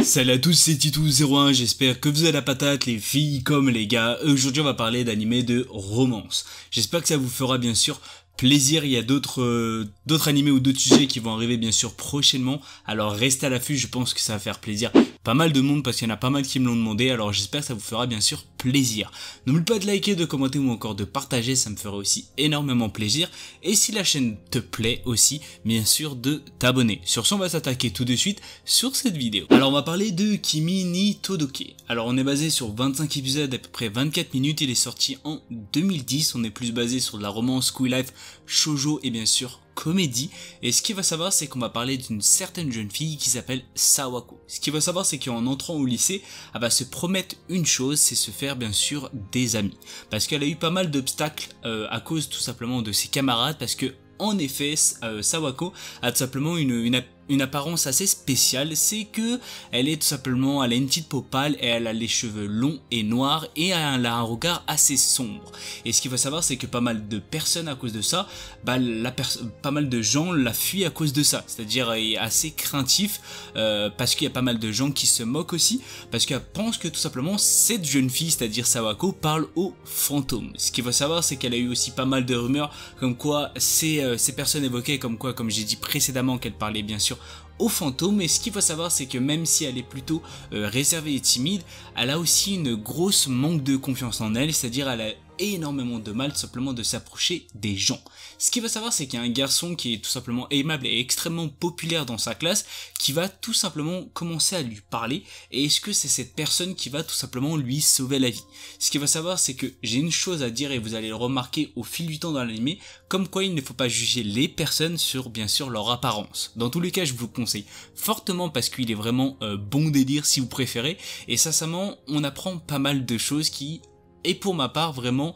Salut à tous, c'est Titou01, j'espère que vous avez la patate, les filles comme les gars. Aujourd'hui on va parler d'animés de romance. J'espère que ça vous fera bien sûr plaisir, il y a d'autres animés ou d'autres sujets qui vont arriver bien sûr prochainement. Alors restez à l'affût, je pense que ça va faire plaisir pas mal de monde parce qu'il y en a pas mal qui me l'ont demandé. Alors j'espère que ça vous fera bien sûr plaisir. N'oublie pas de liker, de commenter ou encore de partager, ça me ferait aussi énormément plaisir. Et si la chaîne te plaît aussi, bien sûr de t'abonner. Sur ce on va s'attaquer tout de suite sur cette vidéo. Alors on va parler de Kimi ni Todoke. Alors on est basé sur 25 épisodes à peu près 24 minutes, il est sorti en 2010, on est plus basé sur de la romance, school life, shoujo et bien sûr comédie. Et ce qu'il va savoir c'est qu'on va parler d'une certaine jeune fille qui s'appelle Sawako. Ce qu'il va savoir c'est qu'en entrant au lycée, elle va se promettre une chose, c'est se faire bien sûr des amis. Parce qu'elle a eu pas mal d'obstacles à cause tout simplement de ses camarades, parce que en effet Sawako a tout simplement une apparence assez spéciale, c'est que elle est tout simplement, elle a une petite peau pâle et elle a les cheveux longs et noirs et elle a un regard assez sombre. Et ce qu'il faut savoir c'est que pas mal de personnes à cause de ça, pas mal de gens la fuient à cause de ça, c'est-à-dire est assez craintif parce qu'il y a pas mal de gens qui se moquent aussi parce qu'elle pense que tout simplement cette jeune fille, c'est-à-dire Sawako, parle aux fantômes. Ce qu'il faut savoir c'est qu'elle a eu aussi pas mal de rumeurs comme quoi ces personnes évoquaient comme quoi, comme j'ai dit précédemment, qu'elle parlait bien sûr aux fantômes. Et ce qu'il faut savoir c'est que même si elle est plutôt réservée et timide, elle a aussi une grosse manque de confiance en elle, c'est-à-dire elle a énormément de mal tout simplement de s'approcher des gens. Ce qu'il faut savoir c'est qu'il y a un garçon qui est tout simplement aimable et extrêmement populaire dans sa classe qui va tout simplement commencer à lui parler, et est-ce que c'est cette personne qui va tout simplement lui sauver la vie? Ce qu'il faut savoir c'est que j'ai une chose à dire et vous allez le remarquer au fil du temps dans l'anime, comme quoi il ne faut pas juger les personnes sur bien sûr leur apparence. Dans tous les cas je vous conseille fortement parce qu'il est vraiment bon délire si vous préférez, et sincèrement on apprend pas mal de choses qui, et pour ma part vraiment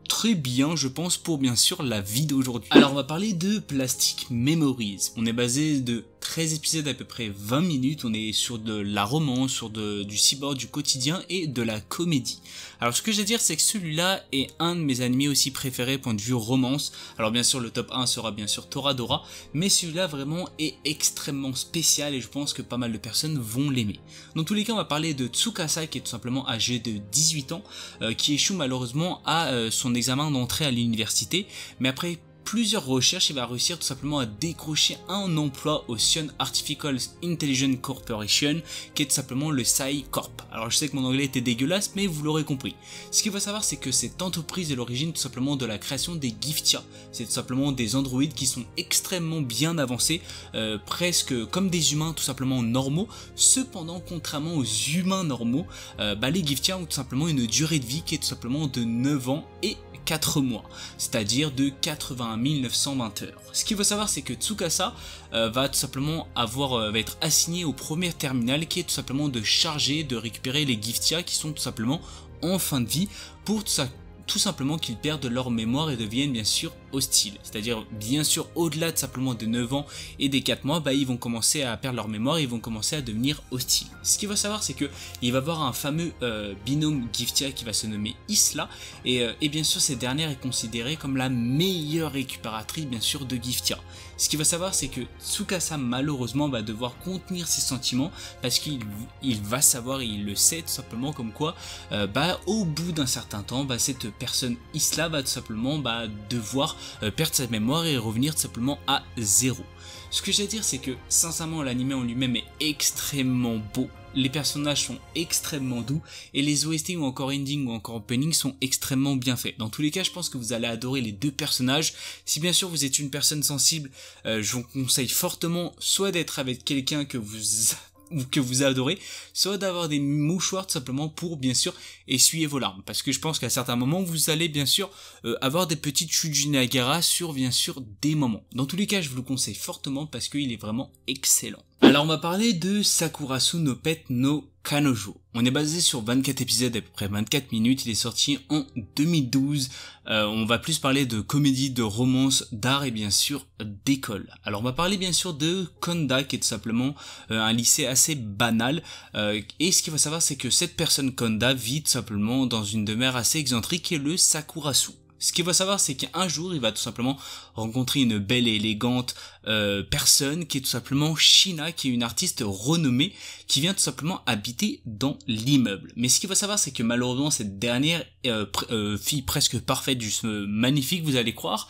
très bien je pense pour bien sûr la vie d'aujourd'hui. Alors on va parler de Plastic Memories. On est basé de 13 épisodes à peu près 20 minutes, on est sur de la romance, sur du cyborg, du quotidien et de la comédie. Alors ce que j'ai à dire c'est que celui-là est un de mes animés aussi préférés point de vue romance. Alors bien sûr le top 1 sera bien sûr Toradora, mais celui-là vraiment est extrêmement spécial et je pense que pas mal de personnes vont l'aimer. Dans tous les cas on va parler de Tsukasa qui est tout simplement âgé de 18 ans, qui échoue malheureusement à son examen d'entrée à l'université, mais après plusieurs recherches, il va réussir tout simplement à décrocher un emploi au Sion Artificial Intelligence Corporation, qui est tout simplement le SAI Corp. Alors je sais que mon anglais était dégueulasse, mais vous l'aurez compris. Ce qu'il faut savoir, c'est que cette entreprise est l'origine tout simplement de la création des Giftia. C'est tout simplement des androïdes qui sont extrêmement bien avancés, presque comme des humains tout simplement normaux. Cependant, contrairement aux humains normaux, les Giftia ont tout simplement une durée de vie qui est tout simplement de 9 ans et 4 mois, c'est-à-dire de 81 920 heures. Ce qu'il faut savoir c'est que Tsukasa va tout simplement va être assigné au premier terminal qui est tout simplement de charger, de récupérer les Giftia qui sont tout simplement en fin de vie pour tout simplement qu'ils perdent leur mémoire et deviennent bien sûr hostiles. C'est-à-dire bien sûr au-delà de simplement de 9 ans et des 4 mois, ils vont commencer à perdre leur mémoire et ils vont commencer à devenir hostiles. Ce qu'il faut savoir c'est que il va y avoir un fameux binôme Giftia qui va se nommer Isla, et bien sûr cette dernière est considérée comme la meilleure récupératrice bien sûr de Giftia. Ce qu'il faut savoir c'est que Tsukasa malheureusement va devoir contenir ses sentiments parce qu'il va savoir et il le sait tout simplement comme quoi au bout d'un certain temps cette personne Isla va tout simplement devoir perdre sa mémoire et revenir tout simplement à zéro. Ce que j'ai à dire c'est que sincèrement l'anime en lui-même est extrêmement beau, les personnages sont extrêmement doux et les OST ou encore ending ou encore opening sont extrêmement bien faits. Dans tous les cas je pense que vous allez adorer les deux personnages. Si bien sûr vous êtes une personne sensible, je vous conseille fortement soit d'être avec quelqu'un que vous adorez, soit d'avoir des mouchoirs tout simplement pour bien sûr essuyer vos larmes, parce que je pense qu'à certains moments vous allez bien sûr avoir des petites chutes du Niagara sur bien sûr des moments. Dans tous les cas je vous le conseille fortement parce qu'il est vraiment excellent. Alors on va parler de Sakurasu no Pet no Kanojo. On est basé sur 24 épisodes à peu près 24 minutes, il est sorti en 2012. On va plus parler de comédie, de romance, d'art et bien sûr d'école. Alors on va parler bien sûr de Konda qui est tout simplement un lycée assez banal, et ce qu'il faut savoir c'est que cette personne Konda vit tout simplement dans une demeure assez excentrique qui est le Sakurasu. Ce qu'il faut savoir, c'est qu'un jour, il va tout simplement rencontrer une belle et élégante personne qui est tout simplement Sheena, qui est une artiste renommée, qui vient tout simplement habiter dans l'immeuble. Mais ce qu'il faut savoir, c'est que malheureusement, cette dernière fille presque parfaite, juste magnifique, vous allez croire,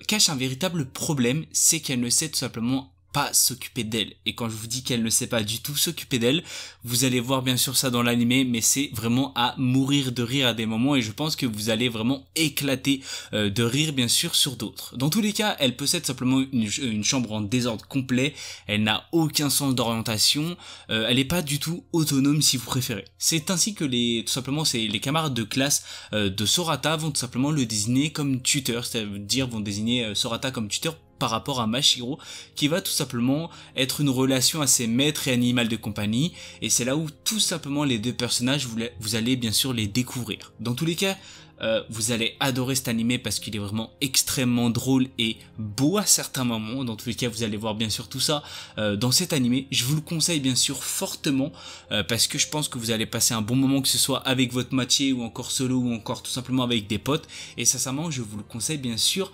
cache un véritable problème, c'est qu'elle ne sait tout simplement pas s'occuper d'elle. Et quand je vous dis qu'elle ne sait pas du tout s'occuper d'elle, vous allez voir bien sûr ça dans l'animé, mais c'est vraiment à mourir de rire à des moments et je pense que vous allez vraiment éclater de rire bien sûr sur d'autres. Dans tous les cas, elle possède simplement une chambre en désordre complet, elle n'a aucun sens d'orientation, elle n'est pas du tout autonome si vous préférez. C'est ainsi que tout simplement les camarades de classe de Sorata vont tout simplement le désigner comme tuteur, c'est-à-dire vont désigner Sorata comme tuteur par rapport à Mashiro, qui va tout simplement être une relation assez maître et animal de compagnie, et c'est là où tout simplement les deux personnages, vous allez bien sûr les découvrir. Dans tous les cas, vous allez adorer cet animé parce qu'il est vraiment extrêmement drôle et beau à certains moments. Dans tous les cas, vous allez voir bien sûr tout ça dans cet animé. Je vous le conseille bien sûr fortement parce que je pense que vous allez passer un bon moment, que ce soit avec votre moitié ou encore solo ou encore tout simplement avec des potes. Et sincèrement, je vous le conseille bien sûr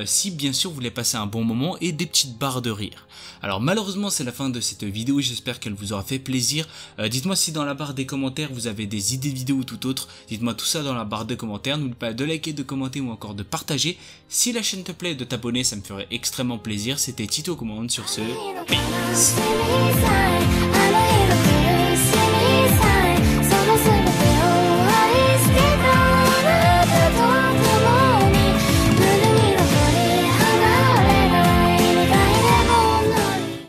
si bien sûr vous voulez passer un bon moment et des petites barres de rire. Alors malheureusement c'est la fin de cette vidéo, j'espère qu'elle vous aura fait plaisir. Dites-moi si dans la barre des commentaires vous avez des idées de vidéos ou tout autre, dites-moi tout ça dans la barre de commentaires, n'oubliez pas de liker, de commenter ou encore de partager. Si la chaîne te plaît, de t'abonner, ça me ferait extrêmement plaisir. C'était Tito Commande sur ce. Peace.